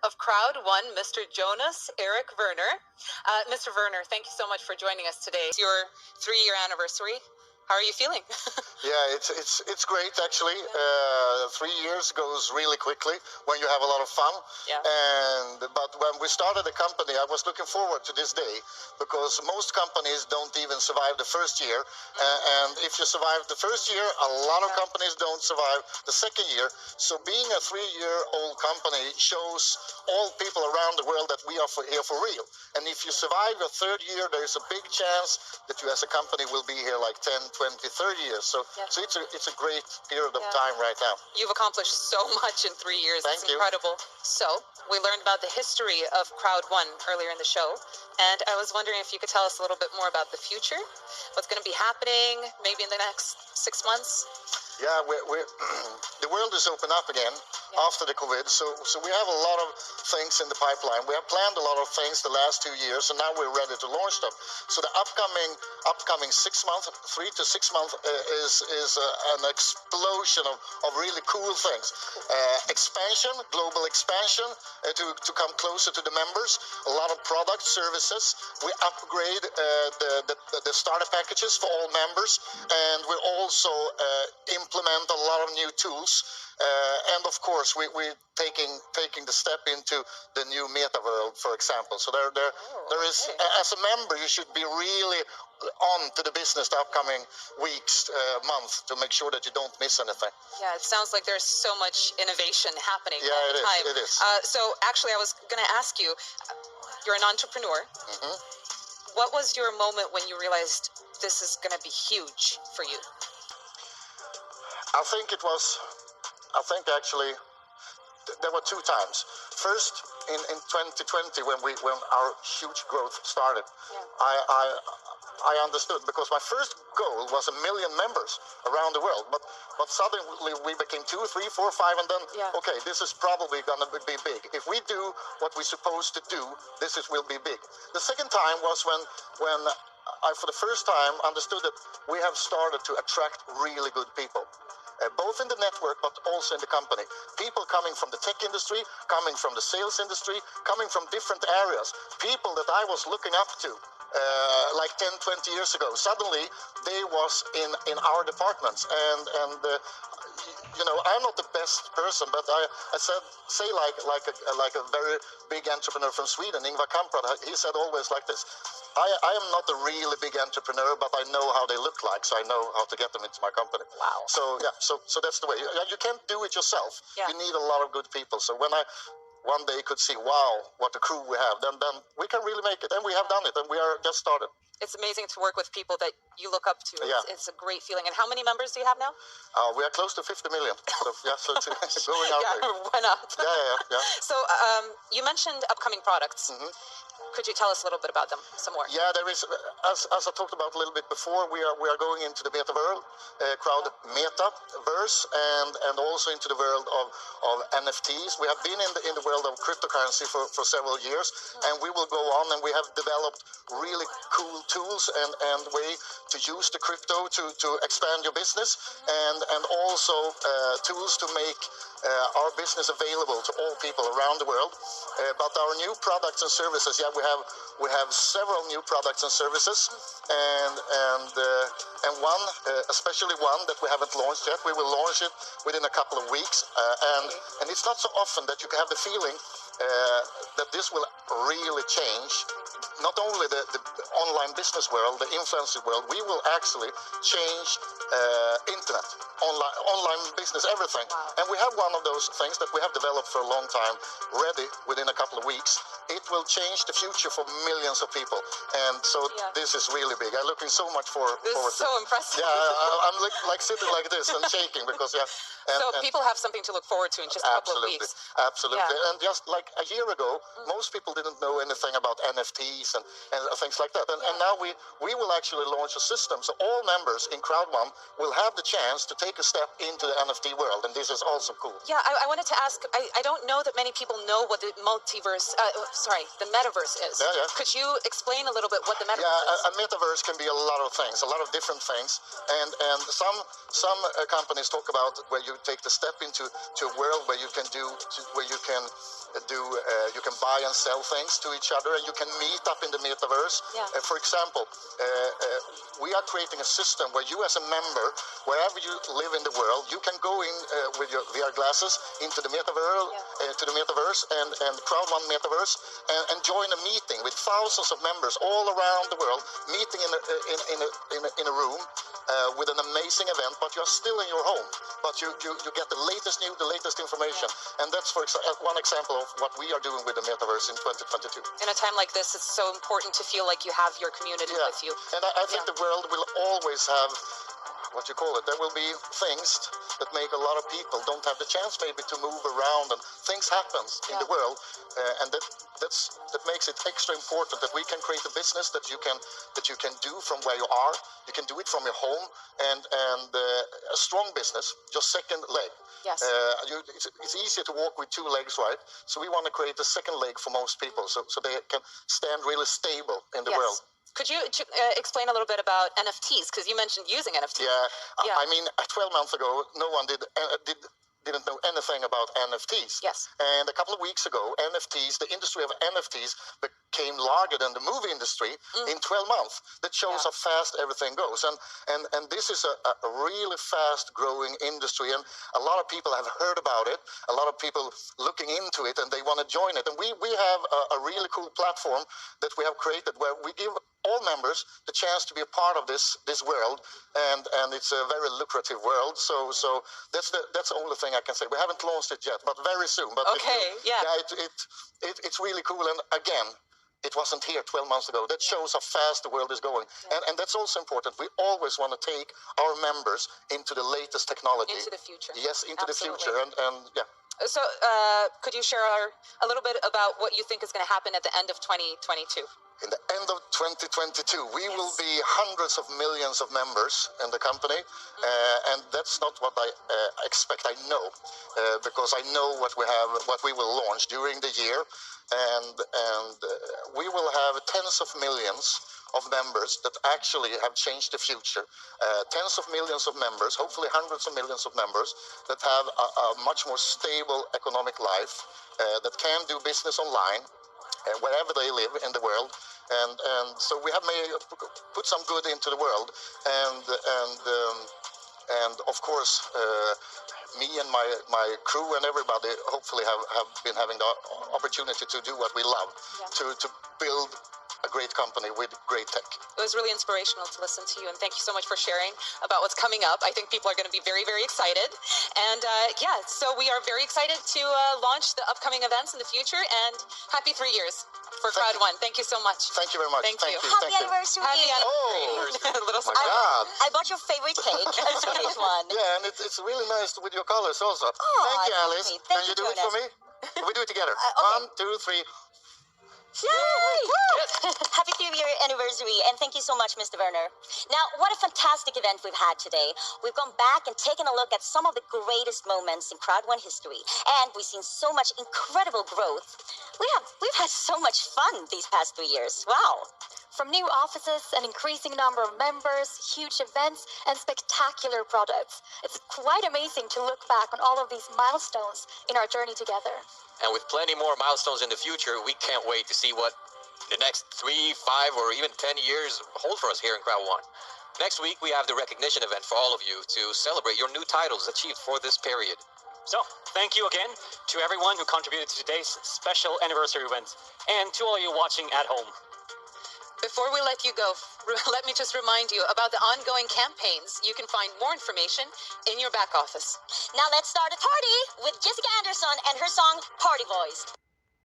of CROWD1, Mr. Jonas Werner. Mr. Werner, thank you so much for joining us today. It's your 3-year anniversary. How are you feeling? Yeah, it's great actually. 3 years goes really quickly when you have a lot of fun. Yeah. But when we started the company, I was looking forward to this day because most companies don't even survive the first year. And if you survive the first year, a lot of companies don't survive the second year. So being a 3-year-old company shows all people around the world that we are here for real. And if you survive your third year, there's a big chance that you as a company will be here like 10, 20, 30 years. So it's a great period of time right now. You've accomplished so much in 3 years. Thank you. Incredible. So we learned about the history of CROWD1 earlier in the show. And I was wondering if you could tell us a little bit more about the future, what's going to be happening maybe in the next 6 months. Yeah, the world is open up again after the COVID, so we have a lot of things in the pipeline. We have planned a lot of things the last 2 years, and now we're ready to launch them. So the upcoming 6 months, 3 to 6 months, is an explosion of really cool things. Expansion, global expansion, to come closer to the members. A lot of product services. We upgrade the starter packages for all members, and we also implement a lot of new tools, and of course we're taking the step into the new meta world, for example. So there is, as a member, you should be really on to the business the upcoming weeks, months, to make sure that you don't miss anything. Yeah, it sounds like there's so much innovation happening all the Yeah, time. it is. So actually, I was going to ask you, you're an entrepreneur. Mm-hmm. What was your moment when you realized this is going to be huge for you? I think actually there were 2 times. First, in 2020, when our huge growth started, I understood, because my first goal was 1 million members around the world, but suddenly we became 2, 3, 4, 5, and then okay, this is probably gonna be big. If we do what we're supposed to do, will be big. The second time was when I, for the first time, understood that we have started to attract really good people. Both in the network but also in the company. People coming from the tech industry, coming from the sales industry, coming from different areas. People that I was looking up to like 10, 20 years ago. Suddenly they was in our departments, and you know, I'm not the best person, but I say like a very big entrepreneur from Sweden, Ingvar Kamprad. He said always like this: I am not a really big entrepreneur, but I know how they look like, so I know how to get them into my company. Wow. So yeah, so that's the way. You can't do it yourself. Yeah. You need a lot of good people. So when I one day could see, wow, what a crew we have, then we can really make it. And we have done it, and we are just started. It's amazing to work with people that you look up to. Yeah. It's a great feeling. And how many members do you have now? We are close to 50 million. So, yeah, so it's going our way. Went up. Yeah. So you mentioned upcoming products. Mm-hmm. Could you tell us a little bit about them some more? Yeah, there is, as I talked about a little bit before, we are going into the meta world, crowd metaverse, and also into the world of NFTs. We have been in the world of cryptocurrency for several years, and we will go on, and we have developed really cool tools and way to use the crypto to expand your business, and also tools to make our business available to all people around the world. But our new products and services, we have several new products and services, and one, especially one that we haven't launched yet. We will launch it within a couple of weeks, and it's not so often that you can have the feeling that this will really change not only the online business world, the influencer world. We will actually change internet, online business, everything. Wow. And we have one of those things that we have developed for a long time, ready within a couple of weeks. It will change the future for millions of people, and so this is really big. I'm looking so much forward to it. This is so impressive. Yeah, I'm like sitting like this and shaking because so people have something to look forward to in just a couple of weeks. Absolutely. And just like a year ago, most people didn't know anything about NFTs NFTs and things like that. And now we will actually launch a system, so all members in CROWD1 will have the chance to take a step into the NFT world, and this is also cool. Yeah, I wanted to ask, I don't know that many people know what the the metaverse is. Yeah. Could you explain a little bit what the metaverse is? A metaverse can be a lot of things, a lot of different things, and some companies talk about where you take the step into a world where you can you can buy and sell things to each other, and you can meet up in the metaverse. For example, we are creating a system where you as a member, wherever you live in the world, you can go in with your VR glasses into the metaverse, and CROWD1 metaverse, and join a meeting with thousands of members all around the world, meeting in a room with an amazing event. But you're still in your home, but you get the latest news, the latest information, and that's one example of what we are doing with the metaverse in 2022. In a time like this, it's so important to feel like you have your community with you. And I think the world will always have, what you call it, there will be things that make a lot of people don't have the chance maybe to move around, and things happen in the world, and that makes it extra important that we can create a business that you can do from where you are. You can do it from your home, and a strong business, your second leg. Yes. It's easier to walk with two legs, right? So we want to create a second leg for most people, so they can stand really stable in the world. Could you explain a little bit about NFTs? Because you mentioned using NFTs. Yeah. I mean, 12 months ago, no one didn't know anything about NFTs. Yes. And a couple of weeks ago, the industry of NFTs became larger than the movie industry in 12 months. That shows how fast everything goes. And this is a really fast growing industry, and a lot of people have heard about it, a lot of people looking into it, and they want to join it. And we have a really cool platform that we have created where we give all members the chance to be a part of this world, and it's a very lucrative world. So that's the only thing I can say. We haven't launched it yet, but very soon. But it's really cool. And again, it wasn't here 12 months ago. That shows how fast the world is going. And that's also important. We always want to take our members into the latest technology. Into the future. Yes, into the future. And So could you share a little bit about what you think is going to happen at the end of 2022? In the end of 2022, we will be hundreds of millions of members in the company, and that's not what I expect. I know, because I know what we will launch during the year, and we will have tens of millions of members that actually have changed the future. Tens of millions of members, hopefully hundreds of millions of members, that have a much more stable economic life, that can do business online wherever they live in the world, and so we have put some good into the world, and of course me and my crew and everybody hopefully have been having the opportunity to do what we love, to build a great company with great tech. It was really inspirational to listen to you, and thank you so much for sharing about what's coming up. I think people are going to be very, very excited. And so we are very excited to launch the upcoming events in the future, and happy 3 years for CROWD1. Thank you so much. Thank you very much. Thank you. Happy anniversary. Happy anniversary. Oh, Little my God. I bought your favorite cake, a Swedish one. Yeah, and it's really nice with your colors also. Thank you, Alice. Thank Can you, you do it for me? We do it together. Okay. 1, 2, 3. Yay! Happy 3-year anniversary, and thank you so much, Mr. Werner. Now, what a fantastic event we've had today. We've gone back and taken a look at some of the greatest moments in CROWD1 history, and we've seen so much incredible growth. We've had so much fun these past 3 years. Wow. From new offices, an increasing number of members, huge events, and spectacular products. It's quite amazing to look back on all of these milestones in our journey together. And with plenty more milestones in the future, we can't wait to see what the next 3, 5, or even 10 years hold for us here in CROWD1. Next week, we have the recognition event for all of you to celebrate your new titles achieved for this period. So, thank you again to everyone who contributed to today's special anniversary event, and to all you watching at home. Before we let you go, let me just remind you about the ongoing campaigns. You can find more information in your back office. Now let's start a party with Jessica Anderson and her song Party Boys.